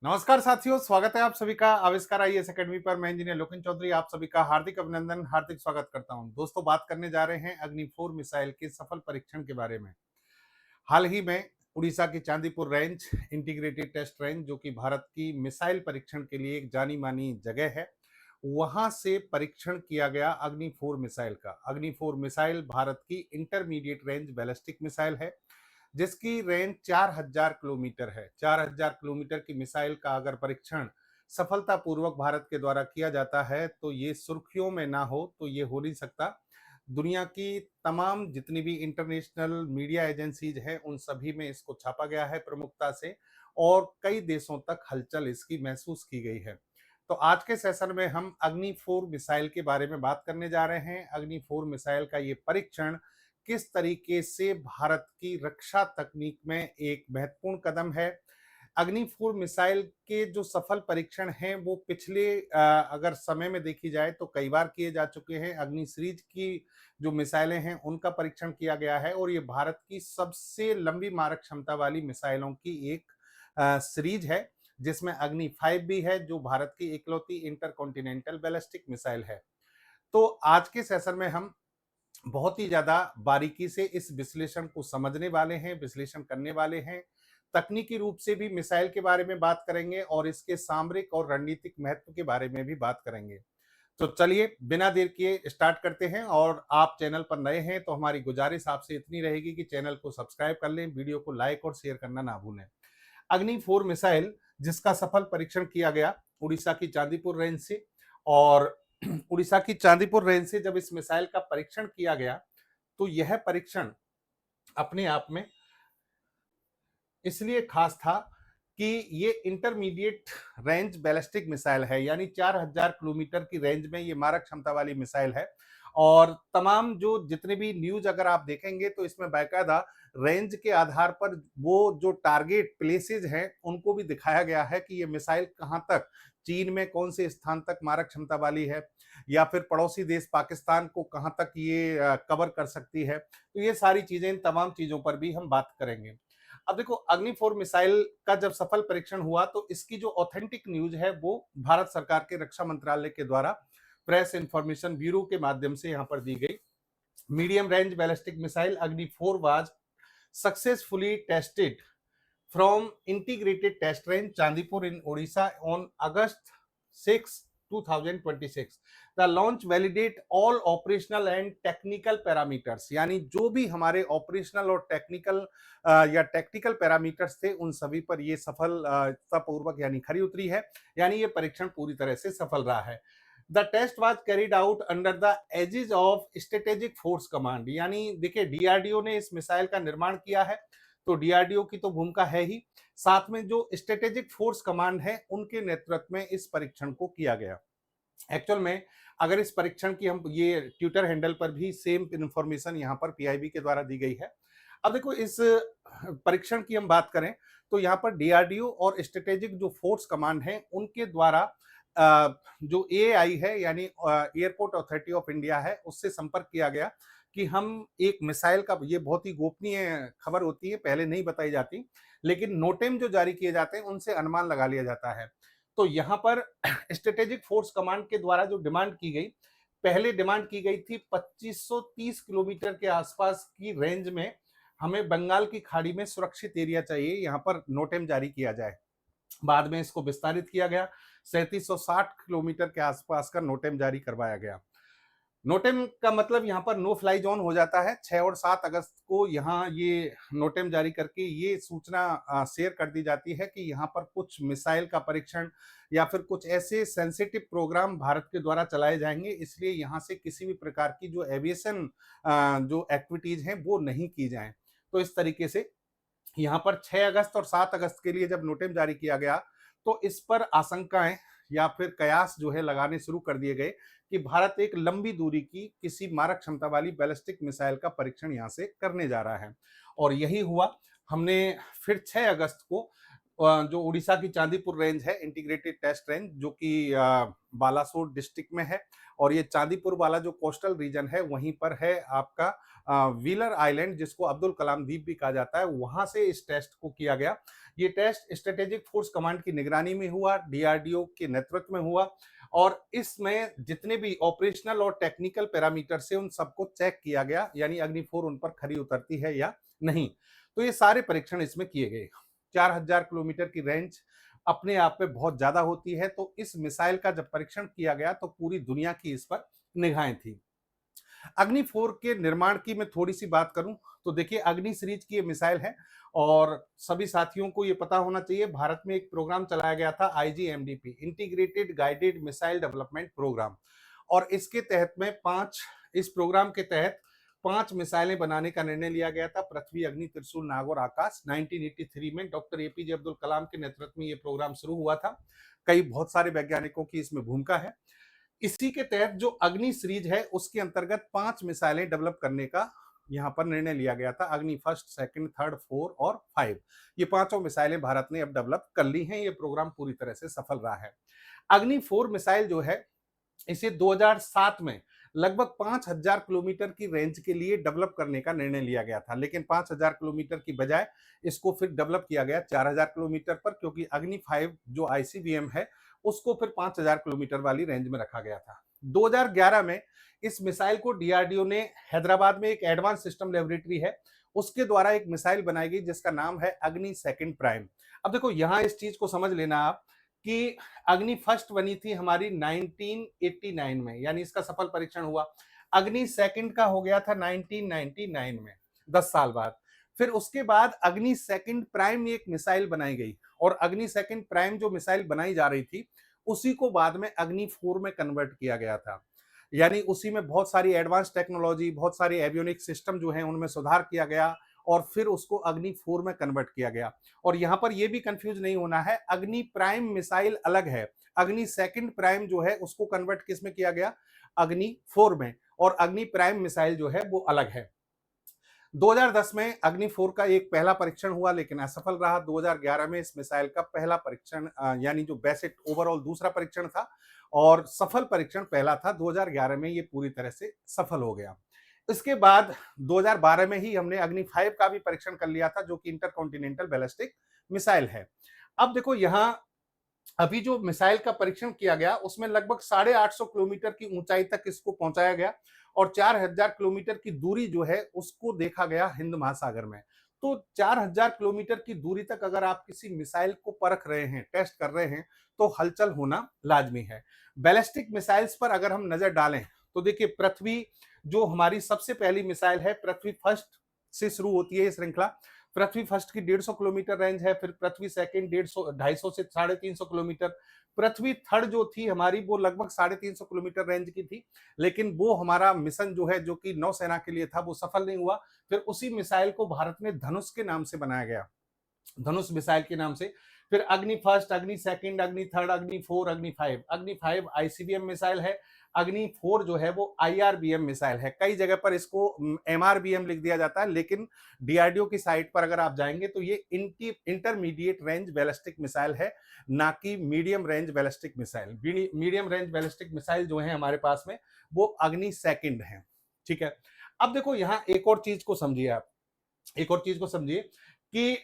नमस्कार साथियों, स्वागत है आप सभी का आविष्कार आईएएस एकेडमी पर। मैं इंजीनियर लोकेन चौधरी आप सभी का हार्दिक अभिनंदन, हार्दिक स्वागत करता हूं। दोस्तों, बात करने जा रहे हैं अग्नि 4 मिसाइल के सफल परीक्षण के बारे में। हाल ही में उड़ीसा की Chandipur range integrated test range, जो कि भारत की मिसाइल परीक्षण के लिए एक जानी मानी जगह है, वहां से परीक्षण किया गया अग्नि 4 मिसाइल का। अग्नि 4 मिसाइल भारत की इंटरमीडिएट रेंज बैलिस्टिक मिसाइल है, जिसकी रेंज 4000 किलोमीटर है। 4000 किलोमीटर की मिसाइल का अगर परीक्षण सफलतापूर्वक भारत के द्वारा किया जाता है तो ये सुर्खियों में ना हो तो ये हो नहीं सकता। दुनिया की तमाम जितनी भी इंटरनेशनल मीडिया एजेंसीज हैं उन सभी में इसको छापा गया है प्रमुखता से, और कई देशों तक हलचल इसकी महसूस की गई है। तो आज के सेशन में हम अग्नि 4 मिसाइल के बारे में बात करने जा रहे हैं। अग्नि 4 मिसाइल का ये परीक्षण किस तरीके से भारत की रक्षा तकनीक में एक महत्वपूर्ण कदम है। अग्नि 4 मिसाइल के जो सफल परीक्षण हैं वो पिछले अगर समय में देखी जाए तो कई बार किए जा चुके हैं। अग्नि सीरीज की जो मिसाइलें हैं उनका परीक्षण किया गया है, और ये भारत की सबसे लंबी मारक क्षमता वाली मिसाइलों की एक सीरीज है, जिसमें अग्नि 5 भी है, जो भारत की इकलौती इंटरकॉन्टिनेंटल बैलिस्टिक मिसाइल है। तो आज के सेशन में हम बहुत ही ज्यादा बारीकी से इस विश्लेषण को समझने वाले हैं, विश्लेषण करने वाले हैं। तकनीकी रूप से भी मिसाइल के बारे में बात करेंगे और इसके सामरिक और रणनीतिक महत्व के बारे में भी बात करेंगे। तो चलिए बिना देर किए स्टार्ट करते हैं। और आप चैनल पर नए हैं तो हमारी गुजारिश आपसे इतनी रहेगी कि चैनल को सब्सक्राइब कर लें, वीडियो को लाइक और शेयर करना ना भूलें। अग्नि 4 मिसाइल, जिसका सफल परीक्षण किया गया उड़ीसा की चांदीपुर रेंज से, और उड़ीसा की चांदीपुर रेंज से जब इस मिसाइल का परीक्षण किया गया तो यह परीक्षण अपने आप में इसलिए खास था कि ये इंटरमीडिएट रेंज बैलिस्टिक मिसाइल है, यानी 4000 किलोमीटर की रेंज में ये मारक क्षमता वाली मिसाइल है। और तमाम जो जितने भी न्यूज अगर आप देखेंगे तो इसमें बाकायदा रेंज के आधार पर वो जो टारगेट प्लेसेस हैं उनको भी दिखाया गया है कि ये मिसाइल कहां तक चीन में कौन से स्थान तक मारक क्षमता वाली है, या फिर पड़ोसी देश पाकिस्तान को कहां तक ये कवर कर सकती है। तो ये सारी चीजें, इन तमाम चीजों पर भी हम बात करेंगे। अब देखो, अग्नि 4 मिसाइल का जब सफल परीक्षण हुआ तो इसकी जो ऑथेंटिक न्यूज है वो भारत सरकार के रक्षा मंत्रालय के द्वारा प्रेस इंफॉर्मेशन ब्यूरो के माध्यम से यहां पर दी गई। मीडियम रेंज बैलिस्टिक मिसाइल अग्नि 4 was successfully tested from integrated test range Chandipur in Odisha on August 6, 2026. The launch validate all operational and technical parameters, यानी जो भी हमारे ऑपरेशनल और टेक्निकल या टेक्निकल पैरामीटर्स थे उन सभी पर ये सफलतापूर्वक यानी खरी उतरी है, यानी ये परीक्षण पूरी तरह से सफल रहा है। The test was carried out under the aegis of strategic force command, यानी देखिए डीआरडीओ ने इस मिसाइल का निर्माण किया है, तो डीआरडीओ की तो भूमिका है ही, साथ में जो स्ट्रेटेजिक फोर्स कमांड है उनके नेतृत्व में इस परीक्षण को किया गया। एक्चुअल में अगर इस परीक्षण की हम ये ट्विटर हैंडल पर भी सेम इंफॉर्मेशन यहाँ पर पीआईबी के द्वारा दी गई है। अब देखो, इस परीक्षण की हम बात करें तो यहाँ पर डीआरडीओ और स्ट्रेटेजिक जो फोर्स कमांड है उनके द्वारा जो एआई है यानी एयरपोर्ट अथॉरिटी ऑफ इंडिया है उससे संपर्क किया गया कि हम एक मिसाइल का, ये बहुत ही गोपनीय खबर होती है, पहले नहीं बताई जाती, लेकिन नोटेम जो जारी किए जाते हैं उनसे अनुमान लगा लिया जाता है। तो यहाँ पर स्ट्रेटेजिक फोर्स कमांड के द्वारा जो डिमांड की गई, पहले डिमांड की गई थी 2530 किलोमीटर के आसपास की रेंज में हमें बंगाल की खाड़ी में सुरक्षित एरिया चाहिए, यहाँ पर नोटेम जारी किया जाए। बाद में इसको विस्तारित किया गया, 3760 किलोमीटर के आसपास का नोटेम जारी करवाया गया। नोटेम का मतलब यहाँ पर नो फ्लाई जोन हो जाता है। 6 और 7 अगस्त को यहाँ ये नोटेम जारी करके ये सूचना शेयर कर दी जाती है कि यहाँ पर कुछ मिसाइल का परीक्षण या फिर कुछ ऐसे सेंसिटिव प्रोग्राम भारत के द्वारा चलाए जाएंगे, इसलिए यहाँ से किसी भी प्रकार की जो एविएशन जो एक्टिविटीज हैं वो नहीं की जाएं। तो इस तरीके से यहाँ पर 6 अगस्त और 7 अगस्त के लिए जब नोटिस जारी किया गया तो इस पर आशंकाएं या फिर कयास जो है लगाने शुरू कर दिए गए कि भारत एक लंबी दूरी की किसी मारक क्षमता वाली बैलिस्टिक मिसाइल का परीक्षण यहाँ से करने जा रहा है। और यही हुआ। हमने फिर 6 अगस्त को जो उड़ीसा की चांदीपुर रेंज है, इंटीग्रेटेड टेस्ट रेंज, जो कि बालासोर डिस्ट्रिक्ट में है। और ये चांदीपुर वाला जो कोस्टल रीजन है वहीं पर है आपका व्हीलर आइलैंड, जिसको अब्दुल कलाम द्वीप भी कहा जाता है, वहां से इस टेस्ट को किया गया। ये टेस्ट स्ट्रेटेजिक फोर्स कमांड की निगरानी में हुआ, डीआरडीओ के नेतृत्व में हुआ, और इसमें जितने भी ऑपरेशनल और टेक्निकल पैरामीटर से उन सबको चेक किया गया, यानी अग्नि 4 उन पर खरी उतरती है या नहीं। तो ये सारे परीक्षण इसमें किए गए। 4000 किलोमीटर की रेंज अपने आप में बहुत ज्यादा होती है, तो इस मिसाइल का जब परीक्षण किया गया तो पूरी दुनिया की इस पर निगाहें थी। अग्नि 4 के निर्माण की मैं थोड़ी सी बात करूं तो देखिए, अग्नि सीरीज की ये मिसाइल है, और सभी साथियों को ये पता होना चाहिए, भारत में एक प्रोग्राम चलाया गया था IGMDP, integrated guided missile development programme. और इसके तहत में इस प्रोग्राम के तहत 5 मिसाइलें बनाने का निर्णय लिया गया था, पृथ्वी, अग्नि, त्रिशूल, नाग और आकाश। 1983 में डॉक्टर एपीजे अब्दुल कलाम के नेतृत्व में ये प्रोग्राम शुरू हुआ था। कई बहुत सारे वैज्ञानिकों की इसमें भूमिका है। इसी के तहत जो अग्नि सीरीज है उसके अंतर्गत 5 मिसाइलें डेवलप करने का यहां पर निर्णय लिया गया था। अग्नि फर्स्ट, सेकंड, थर्ड, 4 और 5, ये पांचों मिसाइलें भारत ने अब डेवलप कर ली हैं। ये प्रोग्राम पूरी तरह से सफल रहा है। अग्नि 4 मिसाइल जो है, इसे 2007 में लगभग 5000 किलोमीटर की रेंज के लिए डेवलप करने का निर्णय लिया गया था, लेकिन 5000 किलोमीटर की बजाय इसको फिर डेवलप किया गया 4000 किलोमीटर पर, क्योंकि अग्नि 5 जो आईसीबीएम है उसको फिर 5000 किलोमीटर वाली रेंज में रखा गया था। 2011 में इस मिसाइल को डीआरडीओ ने हैदराबाद में एक एडवांस सिस्टम लेबोरेटरी है, उसके द्वारा एक मिसाइल बनाई गई जिसका नाम है अग्नि सेकंड प्राइम। अब देखो, यहां इस चीज को समझ लेना आप कि अग्नि फर्स्ट बनी थी हमारी 1989 में, यानी इसका सफल परीक्षण हुआ। अग्नि सेकंड का हो गया था 1999 में, 10 साल बाद। फिर उसके बाद अग्नि सेकंड प्राइम एक मिसाइल बनाई गई, और अग्नि सेकंड प्राइम जो मिसाइल बनाई जा रही थी उसी को बाद में अग्नि 4 में कन्वर्ट किया गया था। यानी उसी में बहुत सारी एडवांस टेक्नोलॉजी, बहुत सारे एवियोनिक सिस्टम जो हैं उनमें सुधार किया गया, और फिर उसको अग्नि 4 में कन्वर्ट किया गया। और यहां पर यह भी कंफ्यूज नहीं होना है, अग्नि प्राइम मिसाइल अलग है, अग्नि सेकंड प्राइम जो है उसको कन्वर्ट किस में किया गया, अग्नि 4 में, और अग्नि प्राइम मिसाइल जो है वो अलग है। 2010 में अग्नि 4 का एक पहला परीक्षण हुआ, लेकिन असफल रहा। 2011 में इस मिसाइल का पहला परीक्षण, यानी जो बेसिक ओवरऑल दूसरा परीक्षण था, और सफल परीक्षण पहला था। 2011 में ये पूरी तरह से सफल हो गया। इसके बाद 2012 में ही हमने अग्नि 5 का भी परीक्षण कर लिया था, जो कि इंटरकॉन्टिनेंटल बैलिस्टिक मिसाइल है। अब देखो, यहां अभी जो मिसाइल का परीक्षण किया गया उसमें लगभग 850 किलोमीटर की ऊंचाई तक इसको पहुंचाया गया, और 4000 किलोमीटर की दूरी जो है उसको देखा गया हिंद महासागर में। तो 4000 किलोमीटर की दूरी तक अगर आप किसी मिसाइल को परख रहे हैं, टेस्ट कर रहे हैं, तो हलचल होना लाजमी है। बैलिस्टिक मिसाइल्स पर अगर हम नजर डालें तो देखिए, पृथ्वी जो हमारी सबसे पहली मिसाइल है, पृथ्वी फर्स्ट से शुरू होती है ये श्रृंखला। पृथ्वी फर्स्ट की 150 किलोमीटर रेंज है, फिर पृथ्वी सेकंड 150 से 350 किलोमीटर। पृथ्वी थर्ड जो थी हमारी, वो लगभग 350 किलोमीटर रेंज की थी, लेकिन वो हमारा मिशन जो है, जो कि नौसेना के लिए था, वो सफल नहीं हुआ। फिर उसी मिसाइल को भारत में धनुष के नाम से बनाया गया, धनुष मिसाइल के नाम से। फिर अग्नि फर्स्ट, अग्नि सेकंड, अग्नि थर्ड, अग्नि 4, अग्नि 5। अग्नि 5 आईसीबीएम मिसाइल है, अग्नि 4 जो है वो आईआरबीएम मिसाइल है। कई जगह पर इसको एमआरबीएम लिख दिया जाता है, लेकिन डीआरडीओ की साइट पर अगर आप जाएंगे तो ये इंटरमीडिएट रेंज बैलिस्टिक मिसाइल है, ना कि medium range ballistic missile. Medium range ballistic missile जो है हमारे पास में, वो अग्नि सेकंड है। ठीक है। अब देखो, यहां एक और चीज को समझिए आप, एक और चीज को समझिए कि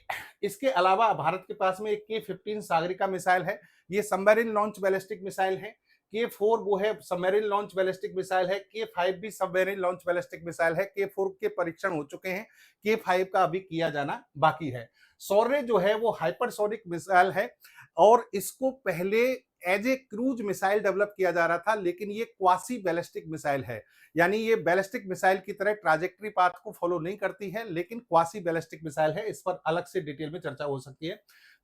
इसके अलावा भारत के पास में एक K-15 सागरिका मिसाइल है। ये सबमरीन लॉन्च बैलिस्टिक मिसाइल है। K-4 वो है सबमरीन लॉन्च बैलिस्टिक मिसाइल है। K-5 भी सबमरीन लॉन्च बैलिस्टिक मिसाइल है। K-4 के परीक्षण हो चुके हैं, K-5 का अभी किया जाना बाकी है। शौर्य जो है वो हाइपरसोनिक मिसाइल है, और इसको पहले as a cruise missile develop किया जा रहा था, लेकिन ये क्वासी बैलिस्टिक मिसाइल है। यानी ये बैलिस्टिक मिसाइल की तरह ट्रैजेक्टरी पाथ को फॉलो नहीं करती है, लेकिन क्वासी बैलिस्टिक मिसाइल है। इस पर अलग से डिटेल में चर्चा हो सकती है।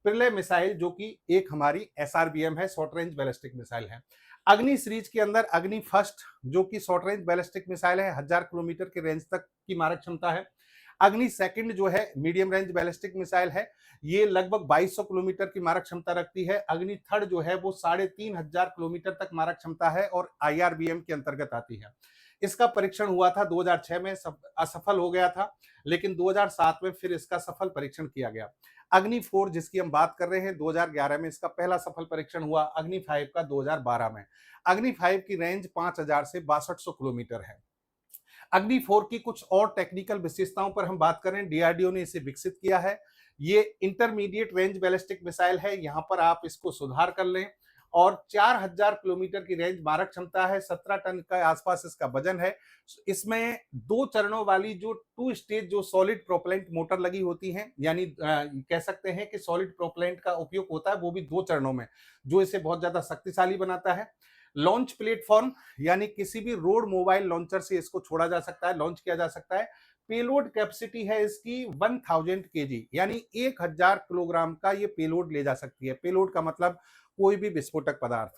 प्रलय मिसाइल जो कि एक हमारी एसआरबीएम है, शॉर्ट रेंज बैलिस्टिक मिसाइल है। अग्नि सीरीज के अंदर अग्नि फर्स्ट जो कि शॉर्ट रेंज बैलिस्टिक मिसाइल है, 1000 किलोमीटर की रेंज तक की मारक क्षमता है। अग्नि सेकंड जो है मीडियम रेंज बैलिस्टिक मिसाइल है, ये लगभग 2200 किलोमीटर की मारक क्षमता रखती है। अग्नि थर्ड जो है वो 3500 किलोमीटर तक मारक क्षमता है, और आईआरबीएम के अंतर्गत आती है। इसका परीक्षण हुआ था 2006 में, असफल हो गया था, लेकिन 2007 में फिर इसका सफल परीक्षण किया गया। अग्नि 4 जिसकी हम बात कर रहे हैं 2011 में इसका पहला सफल परीक्षण हुआ, अग्नि 5 का 2012 में। अग्नि 5 की रेंज 5000 से 6200 किलोमीटर है। अग्नि 4 की कुछ और टेक्निकल विशेषताओं पर हम बात करें, डीआरडीओ ने इसे विकसित किया है। ये इंटरमीडिएट रेंज बैलिस्टिक मिसाइल है, यहां पर आप इसको सुधार कर लें। और 4000 किलोमीटर की रेंज मारक क्षमता है, 17 टन के आसपास इसका वजन है। इसमें 2 चरणों वाली जो 2 स्टेज जो सॉलिड प्रोपेलेंट मोटर लगी होती हैं, यानी कह सकते हैं कि सॉलिड प्रोपेलेंट का उपयोग होता है वो भी 2 चरणों में, जो इसे बहुत ज्यादा शक्तिशाली बनाता है। लॉन्च प्लेटफॉर्म, यानी किसी भी रोड मोबाइल लॉन्चर से इसको छोड़ा जा सकता है, लॉन्च किया जा सकता है। पेलोड कैपेसिटी है इसकी 1000 केजी, यानी 1000 किलोग्राम का ये पेलोड ले जा सकती है। पेलोड का मतलब कोई भी विस्फोटक पदार्थ।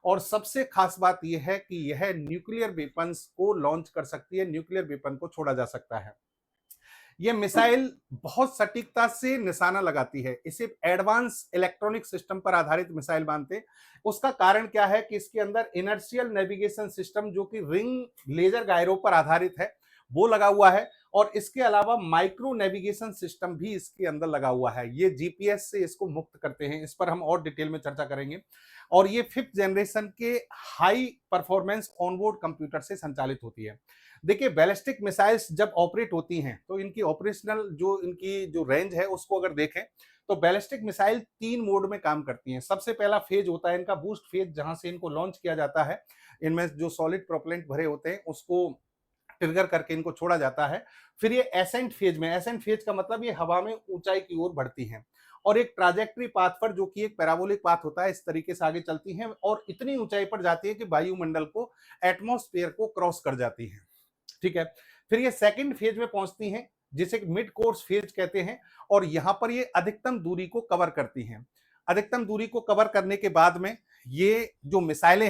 और सबसे खास बात यह है कि यह न्यूक्लियर वेपन्स को लॉन्च कर सकती है, न्यूक्लियर वेपन को छोड़ा जा सकता है। यह मिसाइल बहुत सटीकता से निशाना लगाती है, इसे एडवांस इलेक्ट्रॉनिक सिस्टम पर आधारित मिसाइल मानते हैं। उसका कारण क्या है कि इसके अंदर इनर्शियल नेविगेशन सिस्टम जो कि रिंग लेजर गायरों पर आधारित है वो लगा हुआ है, और इसके अलावा माइक्रो नेविगेशन सिस्टम भी इसके अंदर लगा हुआ है। ये जीपीएस से इसको मुक्त करते हैं, इस पर हम और डिटेल में चर्चा करेंगे। और ये 5th जनरेशन के हाई परफॉर्मेंस ऑनबोर्ड कंप्यूटर से संचालित होती है। देखिए, बैलिस्टिक मिसाइल्स जब ऑपरेट होती हैं तो इनकी ऑपरेशनल इनकी जो रेंज है उसको अगर देखें तो बैलिस्टिक मिसाइल 3 मोड में काम करती हैं। सबसे पहला फेज होता है इनका बूस्ट फेज, जहां से इनको लॉन्च किया जाता है। इनमें जो सॉलिड प्रोपेलेंट भरे होते हैं उसको ट्रिगर करके इनको छोड़ा जाता है। फिर ये एसेंट फेज में, एसेंट फेज का मतलब ये हवा में ऊंचाई की ओर बढ़ती हैं और एक ट्राजेक्टरी पाथ पर, जो कि एक पैराबोलिक पाथ होता है, इस तरीके से आगे चलती हैं और इतनी ऊंचाई पर जाती है कि वायुमंडल को, एटमॉस्फेयर को क्रॉस कर जाती हैं। ठीक है। फिर ये सेकंड फेज में पहुंचती हैं जिसे मिड कोर्स फेज कहते हैं, और यहां पर ये अधिकतम दूरी को कवर करती हैं। अधिकतम दूरी को कवर करने के बाद में ये जो मिसाइलें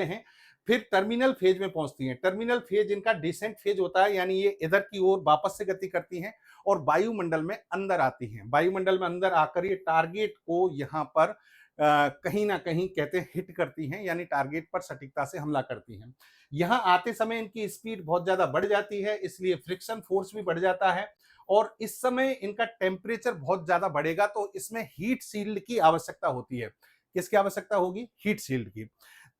हैं, फिर टर्मिनल फेज में पहुंचती हैं। टर्मिनल फेज इनका डिसेंट फेज होता है, यानी ये इधर की ओर वापस से गति करती हैं और वायुमंडल में अंदर आती हैं। वायुमंडल में अंदर आकर ये टारगेट को यहां पर कहीं ना कहीं कहते हैं हिट करती हैं, यानी टारगेट पर सटीकता से हमला करती हैं। यहां आते समय इनकी स्पीड बहुत ज्यादा बढ़ जाती है, इसलिए फ्रिक्शन फोर्स भी बढ़ जाता है और इस समय इनका टेम्परेचर बहुत ज्यादा बढ़ेगा, तो इसमें हीट शील्ड की आवश्यकता होती है। किसकी आवश्यकता होगी? हीट शील्ड की।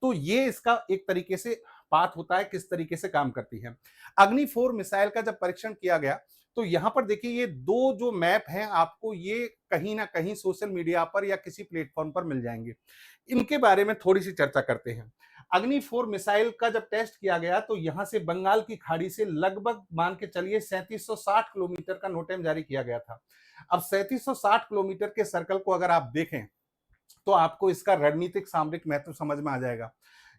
तो ये इसका एक तरीके से पाथ होता है, किस तरीके से काम करती है। अग्नि 4 मिसाइल का जब परीक्षण किया गया तो यहां पर देखिए, ये 2 जो मैप हैं आपको ये कहीं ना कहीं सोशल मीडिया पर या किसी प्लेटफॉर्म पर मिल जाएंगे। इनके बारे में थोड़ी सी चर्चा करते हैं। अग्नि 4 मिसाइल का जब टेस्ट किया गया तो यहां से बंगाल की खाड़ी से लगभग मान के चलिए 3760 किलोमीटर का नोटेम जारी किया गया था। अब 3760 किलोमीटर के सर्कल को अगर आप देखें तो आपको इसका रणनीतिक सामरिक महत्व समझ में आ जाएगा।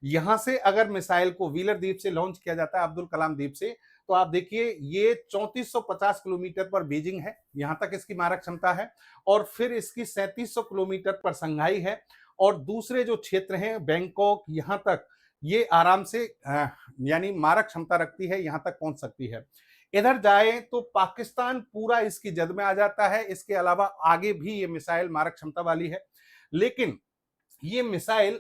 यहां से अगर मिसाइल को व्हीलर द्वीप से लॉन्च किया जाता है, अब्दुल कलाम द्वीप से, तो आप देखिए ये 3450 किलोमीटर पर बीजिंग है, यहां तक इसकी मारक क्षमता है। और फिर इसकी 3700 किलोमीटर पर संघाई है, और दूसरे जो क्षेत्र हैं बैंकॉक, यहां तक ये आराम से यानी मारक क्षमता रखती है, यहां तक पहुंच सकती है। इधर जाए तो पाकिस्तान पूरा इसकी जद में आ जाता है। इसके अलावा आगे भी ये मिसाइल मारक क्षमता वाली है, लेकिन ये मिसाइल,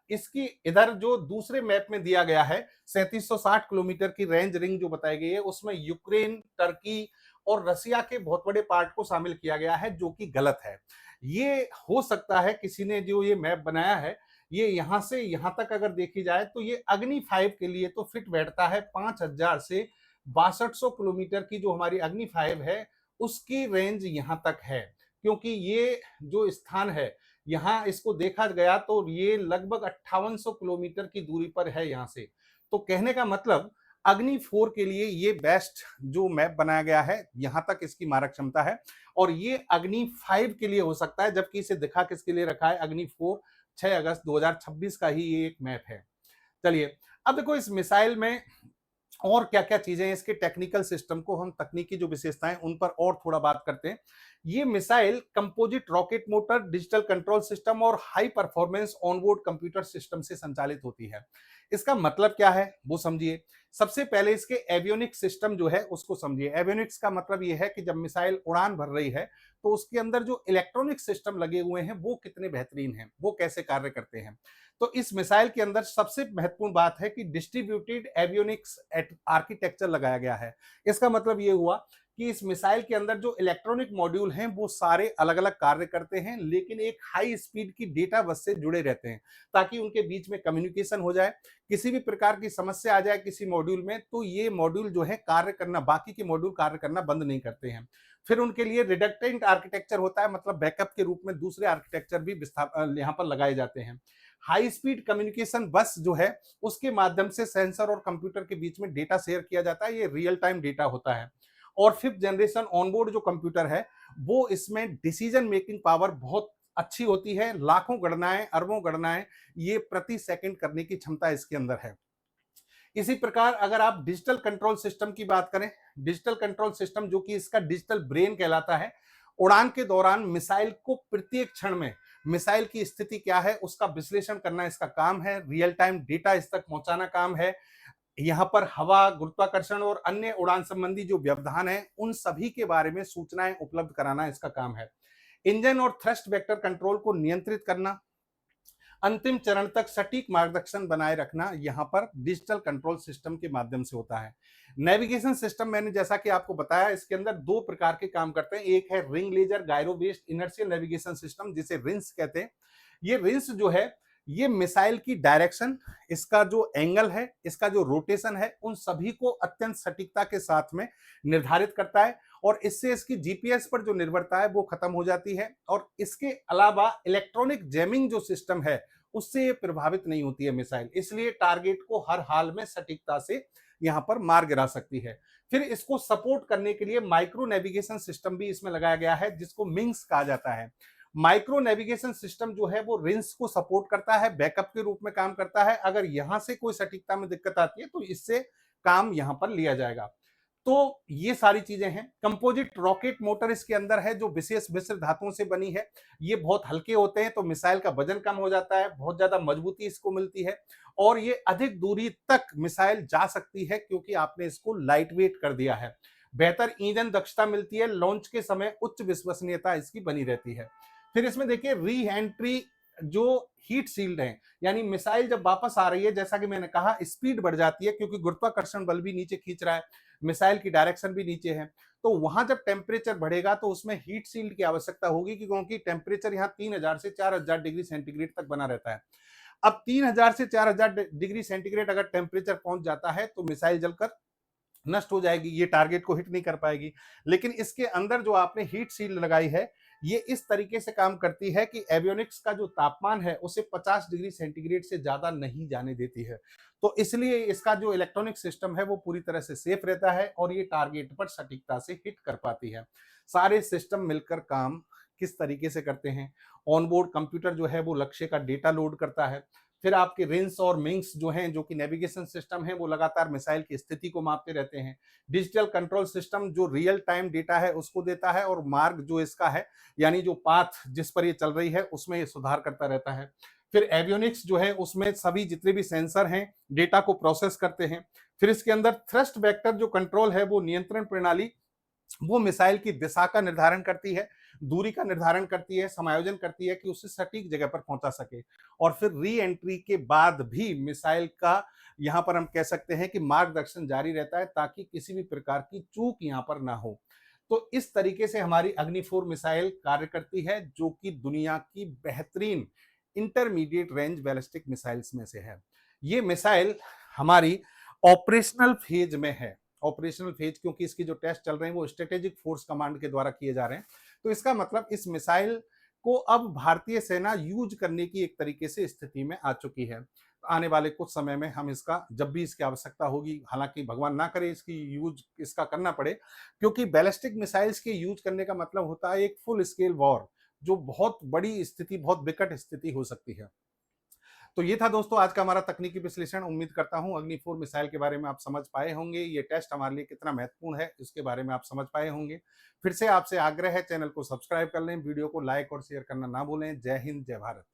इसकी इधर जो दूसरे मैप में दिया गया है 3760 किलोमीटर की रेंज रिंग जो बताई गई है, उसमें यूक्रेन, टर्की और रसिया के बहुत बड़े पार्ट को शामिल किया गया है, जो कि गलत है। ये हो सकता है किसी ने जो ये मैप बनाया है, ये यहां से यहां तक अगर देखी जाए तो ये अग्नि 5 के लिए तो फिट बैठता है। 5000 से 6200 किलोमीटर की जो हमारी अग्नि 5 है उसकी रेंज यहां तक है, क्योंकि ये जो स्थान है यहाँ इसको देखा गया तो ये लगभग 5800 किलोमीटर की दूरी पर है यहाँ से। तो कहने का मतलब अग्नि 4 के लिए ये बेस्ट जो मैप बनाया गया है, यहां तक इसकी मारक क्षमता है। और ये अग्नि 5 के लिए हो सकता है, जबकि इसे दिखा किसके लिए रखा है? अग्नि 4 6 अगस्त 2026 का ही ये एक मैप है। चलिए, अब देखो इस मिसाइल में और क्या क्या चीजें हैं, इसके टेक्निकल सिस्टम को, हम तकनीकी जो विशेषताएं उन पर और थोड़ा बात करते हैं। ये missile composite rocket motor, digital control system और high performance onboard computer system से संचालित होती है। इसका मतलब क्या है वो समझिए। सबसे पहले इसके एवियोनिक्स सिस्टम जो है उसको समझिए। एवियोनिक्स का मतलब ये है कि जब मिसाइल उड़ान भर रही है तो उसके अंदर जो इलेक्ट्रॉनिक सिस्टम लगे हुए हैं वो कितने बेहतरीन हैं, वो कैसे कार्य करते हैं। तो इस मिसाइल के अंदर सबसे महत्वपूर्ण बात है कि डिस्ट्रीब्यूटेड एवियोनिक्स आर्किटेक्चर लगाया गया है। इसका मतलब ये हुआ कि इस मिसाइल के अंदर जो इलेक्ट्रॉनिक मॉड्यूल हैं वो सारे अलग अलग कार्य करते हैं, लेकिन एक हाई स्पीड की डेटा बस से जुड़े रहते हैं, ताकि उनके बीच में कम्युनिकेशन हो जाए। किसी भी प्रकार की समस्या आ जाए किसी मॉड्यूल में, तो ये मॉड्यूल जो है कार्य करना, बाकी के मॉड्यूल कार्य करना बंद नहीं करते हैं। फिर उनके लिए रिडक्टेंट आर्किटेक्चर होता है, मतलब बैकअप के रूप में दूसरे आर्किटेक्चर भी यहाँ पर लगाए जाते हैं। हाई स्पीड कम्युनिकेशन बस जो है उसके माध्यम से सेंसर और कंप्यूटर के बीच में डेटा शेयर किया जाता है, ये रियल टाइम डेटा होता है। और फिफ्थ जनरेशन ऑनबोर्ड जो कंप्यूटर है वो इसमें डिसीजन मेकिंग पावर बहुत अच्छी होती है, लाखों गणनाएं, अरबों गणनाएं ये प्रति सेकंड करने की क्षमता इसके अंदर है। इसी प्रकार अगर आप डिजिटल कंट्रोल सिस्टम की बात करें, डिजिटल कंट्रोल सिस्टम जो कि इसका डिजिटल ब्रेन कहलाता है, उड़ान के दौरान मिसाइल को प्रत्येक क्षण में मिसाइल की स्थिति क्या है उसका विश्लेषण करना इसका काम है, रियल टाइम डेटा इस तक पहुंचाना काम है। यहाँ पर हवा, गुरुत्वाकर्षण और अन्य उड़ान संबंधी जो व्यवधान है उन सभी के बारे में सूचनाएं उपलब्ध कराना इसका काम है। इंजन और थ्रस्ट वेक्टर कंट्रोल को नियंत्रित करना, अंतिम चरण तक सटीक मार्गदर्शन बनाए रखना यहाँ पर डिजिटल कंट्रोल सिस्टम के माध्यम से होता है। नेविगेशन सिस्टम मैंने जैसा कि आपको बताया इसके अंदर दो प्रकार के काम करते हैं, एक है ring laser gyro based inertial navigation system जिसे रिंस कहते हैं। ये रिंस जो है ये मिसाइल की डायरेक्शन, इसका जो एंगल है, इसका जो रोटेशन है, उन सभी को अत्यंत सटीकता के साथ में निर्धारित करता है और इससे इसकी जीपीएस पर जो निर्भरता है वो खत्म हो जाती है। और इसके अलावा इलेक्ट्रॉनिक जैमिंग जो सिस्टम है उससे ये प्रभावित नहीं होती है मिसाइल, इसलिए टारगेट को हर हाल में सटीकता से यहाँ पर मार गिरा सकती है। फिर इसको सपोर्ट करने के लिए माइक्रो नेविगेशन सिस्टम भी इसमें लगाया गया है जिसको मिंग्स कहा जाता है। माइक्रो नेविगेशन सिस्टम जो है वो रिंस को सपोर्ट करता है, बैकअप के रूप में काम करता है। अगर यहां से कोई सटीकता में दिक्कत आती है तो इससे काम यहां पर लिया जाएगा। तो ये सारी चीजें हैं। कंपोजिट रॉकेट मोटर इसके अंदर है जो विशेष मिश्र धातुओं से बनी है। ये बहुत हल्के होते हैं तो मिसाइल का वजन कम हो जाता है, बहुत ज्यादा मजबूती इसको मिलती है और ये अधिक दूरी तक मिसाइल जा सकती है क्योंकि आपने इसको लाइट वेट कर दिया है। बेहतर ईंधन दक्षता मिलती है, लॉन्च के समय उच्च विश्वसनीयता इसकी बनी रहती है। फिर इसमें देखिए री एंट्री जो हीट शील्ड है, यानी मिसाइल जब वापस आ रही है, जैसा कि मैंने कहा स्पीड बढ़ जाती है क्योंकि गुरुत्वाकर्षण बल भी नीचे खींच रहा है, मिसाइल की डायरेक्शन भी नीचे है, तो वहां जब टेम्परेचर बढ़ेगा तो उसमें हीट शील्ड की आवश्यकता होगी क्योंकि टेम्परेचर यहाँ 3000 से 4000 डिग्री सेंटीग्रेड तक बना रहता है। अब 3000 से 4000 डिग्री सेंटीग्रेड अगर टेम्परेचर पहुंच जाता है तो मिसाइल जलकर नष्ट हो जाएगी, ये टारगेट को हिट नहीं कर पाएगी। लेकिन इसके अंदर जो आपने हीट शील्ड लगाई है ये इस तरीके से काम करती है कि एवियोनिक्स का जो तापमान है उसे 50 डिग्री सेंटीग्रेड से ज्यादा नहीं जाने देती है, तो इसलिए इसका जो इलेक्ट्रॉनिक सिस्टम है वो पूरी तरह से सेफ रहता है और ये टारगेट पर सटीकता से हिट कर पाती है। सारे सिस्टम मिलकर काम किस तरीके से करते हैं, ऑनबोर्ड कंप्यूटर जो है वो लक्ष्य का डेटा लोड करता है, फिर आपके रिंस और मिंग्स जो हैं जो कि नेविगेशन सिस्टम है वो लगातार मिसाइल की स्थिति को मापते रहते हैं, डिजिटल कंट्रोल सिस्टम जो रियल टाइम डेटा है उसको देता है और मार्ग जो इसका है यानी जो पाथ जिस पर ये चल रही है उसमें ये सुधार करता रहता है। फिर एवियोनिक्स जो है उसमें सभी जितने भी सेंसर हैं डेटा को प्रोसेस करते हैं। फिर इसके अंदर थ्रस्ट वेक्टर जो कंट्रोल है वो नियंत्रण प्रणाली, वो मिसाइल की दिशा का निर्धारण करती है, दूरी का निर्धारण करती है, समायोजन करती है कि उसे सटीक जगह पर पहुंचा सके। और फिर री एंट्री के बाद भी मिसाइल का यहां पर हम कह सकते हैं कि मार्गदर्शन जारी रहता है ताकि किसी भी प्रकार की चूक यहां पर ना हो। तो इस तरीके से हमारी अग्नि 4 मिसाइल कार्य करती है जो कि दुनिया की बेहतरीन इंटरमीडिएट रेंज बैलिस्टिक मिसाइल्स में से है। ये मिसाइल हमारी ऑपरेशनल फेज में है। ऑपरेशनल फेज क्योंकि इसकी जो टेस्ट चल रहे हैं वो स्ट्रेटेजिक फोर्स कमांड के द्वारा किए जा रहे हैं, तो इसका मतलब इस मिसाइल को अब भारतीय सेना यूज करने की एक तरीके से स्थिति में आ चुकी है। आने वाले कुछ समय में हम इसका जब भी इसकी आवश्यकता होगी, हालांकि भगवान ना करे इसकी यूज इसका करना पड़े, क्योंकि बैलिस्टिक मिसाइल्स के यूज करने का मतलब होता है एक फुल स्केल वॉर, जो बहुत बड़ी स्थिति, बहुत विकट स्थिति हो सकती है। तो ये था दोस्तों आज का हमारा तकनीकी विश्लेषण। उम्मीद करता हूं अग्नि 4 मिसाइल के बारे में आप समझ पाए होंगे, ये टेस्ट हमारे लिए कितना महत्वपूर्ण है इसके बारे में आप समझ पाए होंगे। फिर से आपसे आग्रह है चैनल को सब्सक्राइब कर लें, वीडियो को लाइक और शेयर करना ना भूलें। जय हिंद, जय भारत।